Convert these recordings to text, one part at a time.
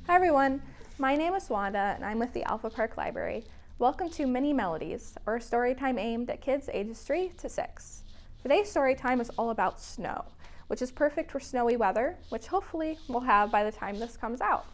Hi everyone, my name is Wanda and I'm with the Alpha Park Library. Welcome to Mini Melodies, our story time aimed at kids ages 3 to 6. Today's story time is all about snow, which is perfect for snowy weather, which hopefully we'll have by the time this comes out.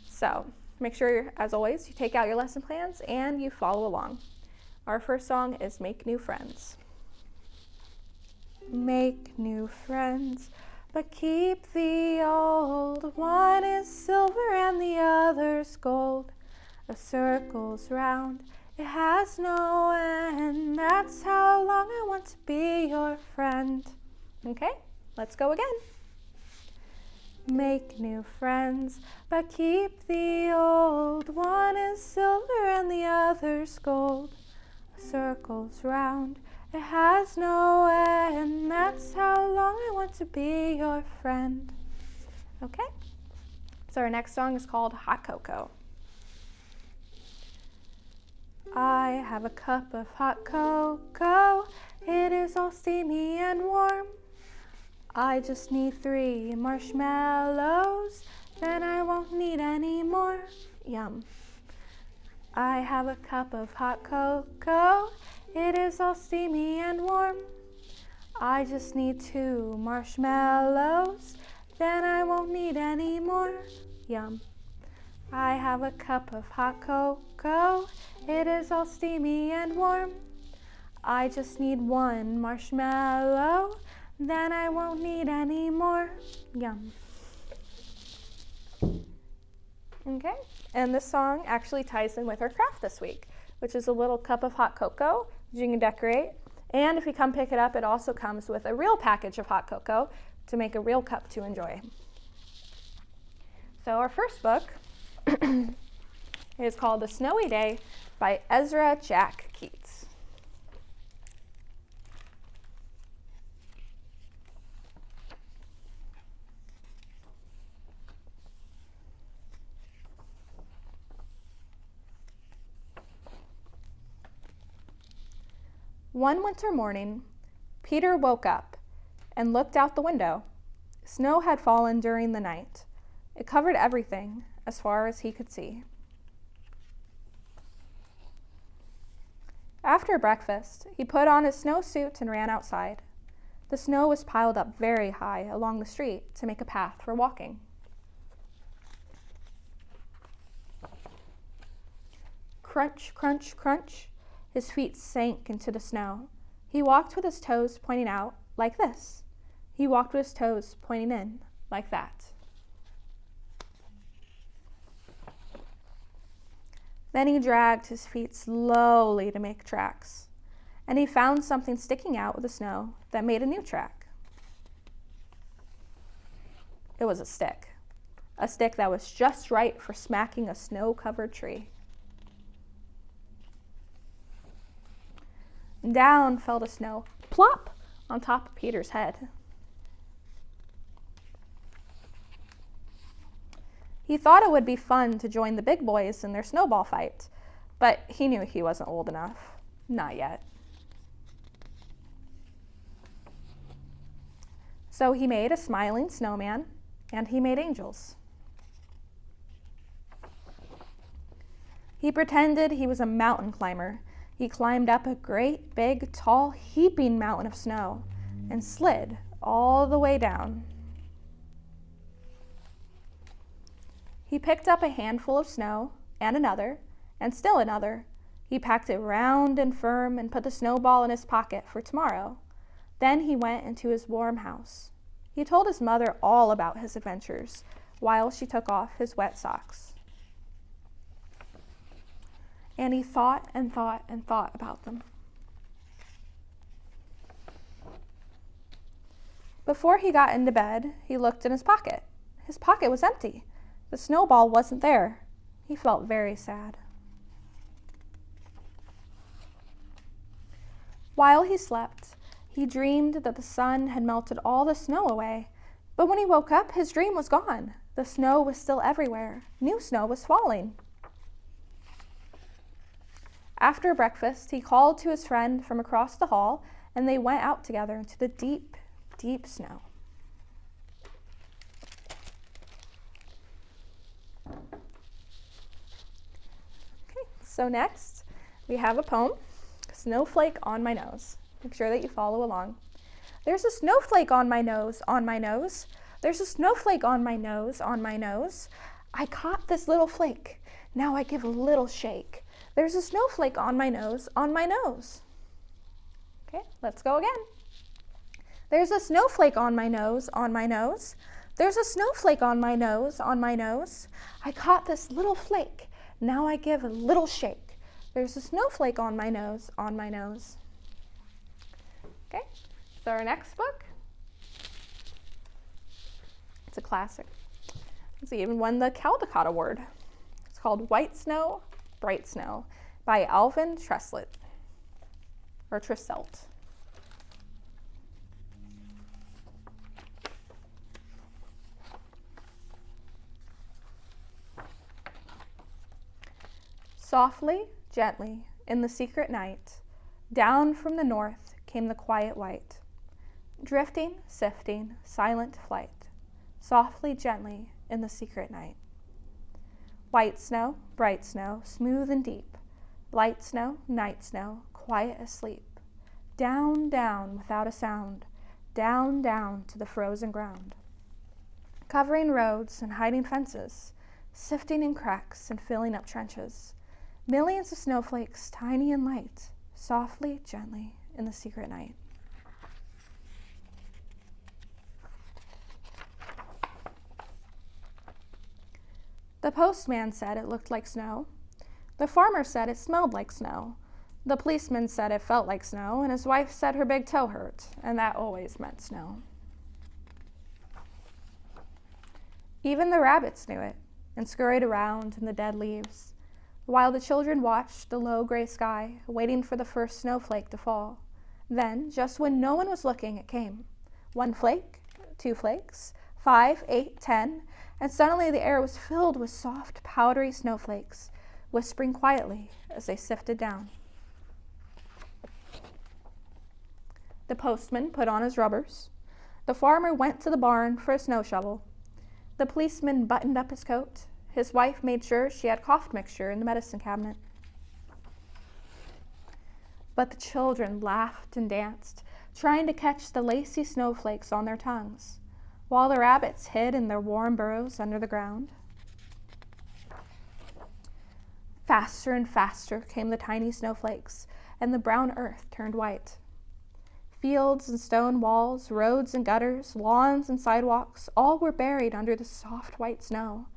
So make sure, as always, you take out your lesson plans and you follow along. Our first song is Make New Friends. Make new friends, but keep the old. One is silver and the other's gold. A circle's round, it has no end. That's how long I want to be your friend. Okay, let's go again. Make new friends, but keep the old. One is silver and the other's gold. A circle's round, it has no end. That's how long I want to be your friend. Okay, so our next song is called Hot Cocoa. I have a cup of hot cocoa. It is all steamy and warm. I just need 3 marshmallows, then I won't need any more. Yum. I have a cup of hot cocoa. It is all steamy and warm. I just need 2 marshmallows, then I won't need any more. Yum. I have a cup of hot cocoa. It is all steamy and warm. I just need 1 marshmallow, then I won't need any more. Yum. Okay, and this song actually ties in with our craft this week, which is a little cup of hot cocoa you can decorate. And if you come pick it up, it also comes with a real package of hot cocoa to make a real cup to enjoy. So our first book is called The Snowy Day by Ezra Jack Keats. One winter morning, Peter woke up and looked out the window. Snow had fallen during the night. It covered everything as far as he could see. After breakfast, he put on his snowsuit and ran outside. The snow was piled up very high along the street to make a path for walking. Crunch, crunch, crunch. His feet sank into the snow. He walked with his toes pointing out like this. He walked with his toes pointing in like that. Then he dragged his feet slowly to make tracks, and he found something sticking out of the snow that made a new track. It was a stick that was just right for smacking a snow-covered tree. Down fell the snow, plop, on top of Peter's head. He thought it would be fun to join the big boys in their snowball fight, but he knew he wasn't old enough. Not yet. So he made a smiling snowman, and he made angels. He pretended he was a mountain climber. He climbed up a great, big, tall, heaping mountain of snow and slid all the way down. He picked up a handful of snow and another, and still another. He packed it round and firm and put the snowball in his pocket for tomorrow. Then he went into his warm house. He told his mother all about his adventures while she took off his wet socks. And he thought and thought and thought about them. Before he got into bed, he looked in his pocket. His pocket was empty. The snowball wasn't there. He felt very sad. While he slept, he dreamed that the sun had melted all the snow away. But when he woke up, his dream was gone. The snow was still everywhere. New snow was falling. After breakfast, he called to his friend from across the hall, and they went out together into the deep, deep snow. So next, we have a poem, Snowflake on My Nose. Make sure that you follow along. There's a snowflake on my nose, on my nose. There's a snowflake on my nose, on my nose. I caught this little flake. Now I give a little shake. There's a snowflake on my nose, on my nose. Okay, let's go again. There's a snowflake on my nose, on my nose. There's a snowflake on my nose, on my nose. I caught this little flake. Now I give a little shake. There's a snowflake on my nose, on my nose. Okay, so our next book. It's a classic. It's even won the Caldecott Award. It's called White Snow, Bright Snow by Alvin Tresselt, or Tresselt. Softly, gently, in the secret night, down from the north came the quiet white, drifting, sifting, silent flight, softly, gently, in the secret night. White snow, bright snow, smooth and deep, light snow, night snow, quiet asleep, down, down, without a sound, down, down to the frozen ground, covering roads and hiding fences, sifting in cracks and filling up trenches. Millions of snowflakes, tiny and light, softly, gently, in the secret night. The postman said it looked like snow. The farmer said it smelled like snow. The policeman said it felt like snow, and his wife said her big toe hurt, and that always meant snow. Even the rabbits knew it, and scurried around in the dead leaves, while the children watched the low gray sky, waiting for the first snowflake to fall. Then, just when no one was looking, it came. 1 flake, 2 flakes, 5, 8, 10, and suddenly the air was filled with soft, powdery snowflakes, whispering quietly as they sifted down. The postman put on his rubbers. The farmer went to the barn for a snow shovel. The policeman buttoned up his coat. His wife made sure she had cough mixture in the medicine cabinet. But the children laughed and danced, trying to catch the lacy snowflakes on their tongues, while the rabbits hid in their warm burrows under the ground. Faster and faster came the tiny snowflakes, and the brown earth turned white. Fields and stone walls, roads and gutters, lawns and sidewalks, all were buried under the soft white snow.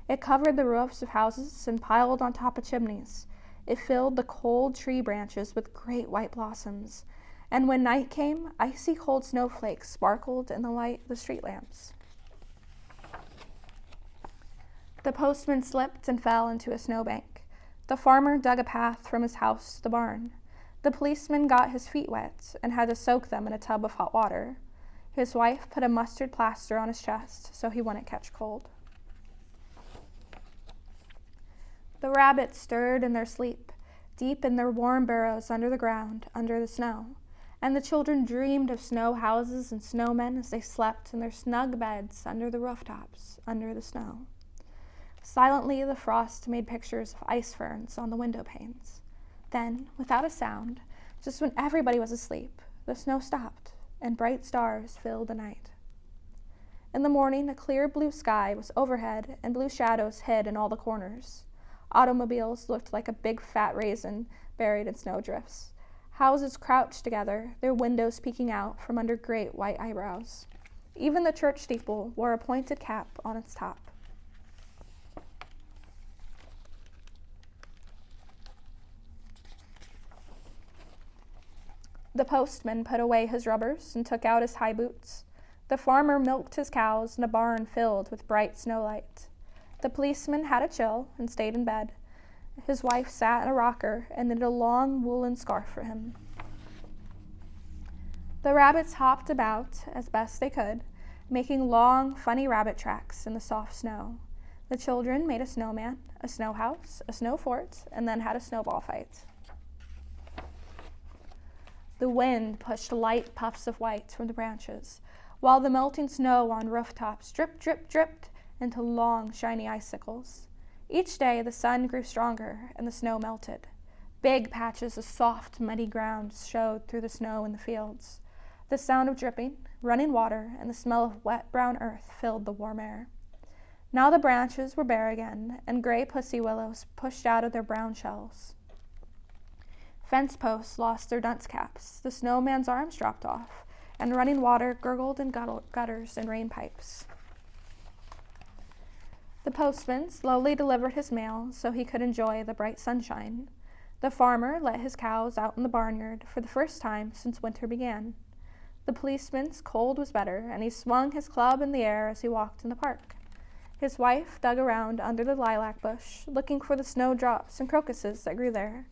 It covered the roofs of houses and piled on top of chimneys. It filled the cold tree branches with great white blossoms. And when night came, icy cold snowflakes sparkled in the light of the street lamps. The postman slipped and fell into a snowbank. The farmer dug a path from his house to the barn. The policeman got his feet wet and had to soak them in a tub of hot water. His wife put a mustard plaster on his chest so he wouldn't catch cold. The rabbits stirred in their sleep, deep in their warm burrows under the ground, under the snow, and the children dreamed of snow houses and snowmen as they slept in their snug beds under the rooftops, under the snow. Silently, the frost made pictures of ice ferns on the window panes. Then, without a sound, just when everybody was asleep, the snow stopped, and bright stars filled the night. In the morning, a clear blue sky was overhead, and blue shadows hid in all the corners. Automobiles looked like a big fat raisin buried in snowdrifts. Houses crouched together, their windows peeking out from under great white eyebrows. Even the church steeple wore a pointed cap on its top. The postman put away his rubbers and took out his high boots. The farmer milked his cows in a barn filled with bright snowlight. The policeman had a chill and stayed in bed. His wife sat in a rocker and knitted a long woolen scarf for him. The rabbits hopped about as best they could, making long, funny rabbit tracks in the soft snow. The children made a snowman, a snow house, a snow fort, and then had a snowball fight. The wind pushed light puffs of white from the branches, while the melting snow on rooftops drip, drip, dripped into long, shiny icicles. Each day the sun grew stronger and the snow melted. Big patches of soft, muddy ground showed through the snow in the fields. The sound of dripping, running water, and the smell of wet brown earth filled the warm air. Now the branches were bare again, and gray pussy willows pushed out of their brown shells. Fence posts lost their dunce caps, the snowman's arms dropped off, and running water gurgled in gutters and rain pipes. The postman slowly delivered his mail so he could enjoy the bright sunshine. The farmer let his cows out in the barnyard for the first time since winter began. The policeman's cold was better, and he swung his club in the air as he walked in the park. His wife dug around under the lilac bush, looking for the snowdrops and crocuses that grew there,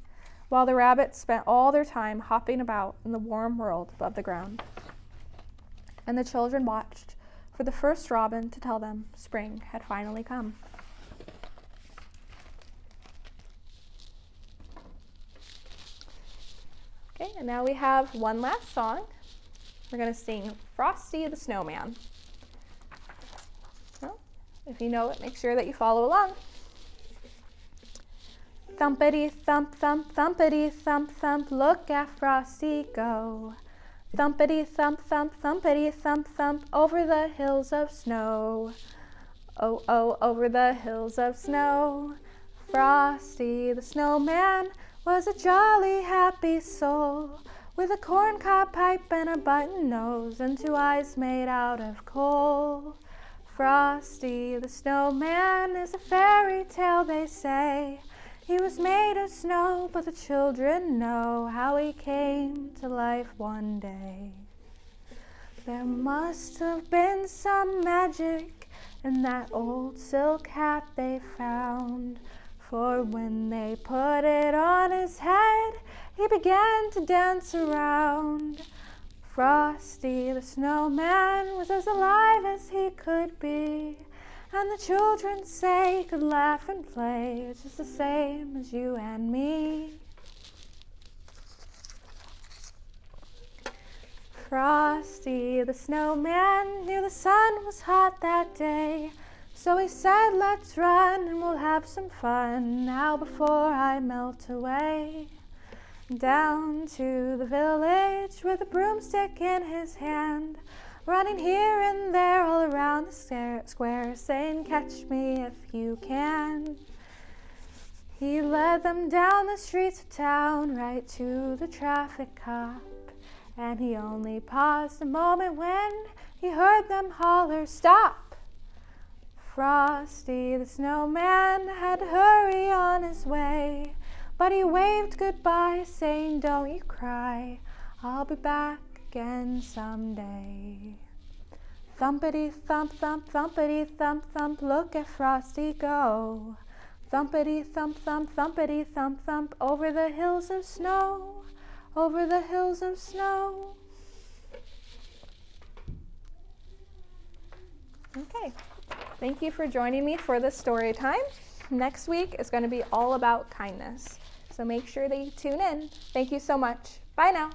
while the rabbits spent all their time hopping about in the warm world above the ground. And the children watched for the first robin to tell them spring had finally come. Okay, and now we have one last song. We're going to sing Frosty the Snowman. Well, if you know it, make sure that you follow along. Thumpity thump thump, thumpity thump thump, look at Frosty go. Thumpity thump thump, thumpity thump thump, over the hills of snow. Oh, oh, over the hills of snow. Frosty the Snowman was a jolly, happy soul, with a corncob pipe and a button nose and 2 eyes made out of coal. Frosty the Snowman is a fairy tale, they say. He was made of snow, but the children know how he came to life one day. There must have been some magic in that old silk hat they found, for when they put it on his head, he began to dance around. Frosty the Snowman was as alive as he could be, and the children say he could laugh and play just the same as you and me. Frosty the Snowman knew the sun was hot that day, so he said, let's run and we'll have some fun now before I melt away. Down to the village with a broomstick in his hand, running here and there all around the square, saying, catch me if you can. He led them down the streets of town, right to the traffic cop, and he only paused a moment when he heard them holler, stop! Frosty the Snowman had to hurry on his way, but he waved goodbye, saying, don't you cry, I'll be back again someday. Thumpity thump thump, thumpity thump thump, look at Frosty go. Thumpity thump thump, thumpity thump thump, over the hills of snow, over the hills of snow. Okay, thank you for joining me for this story time. Next week is going to be all about kindness, so make sure that you tune in. Thank you so much. Bye now.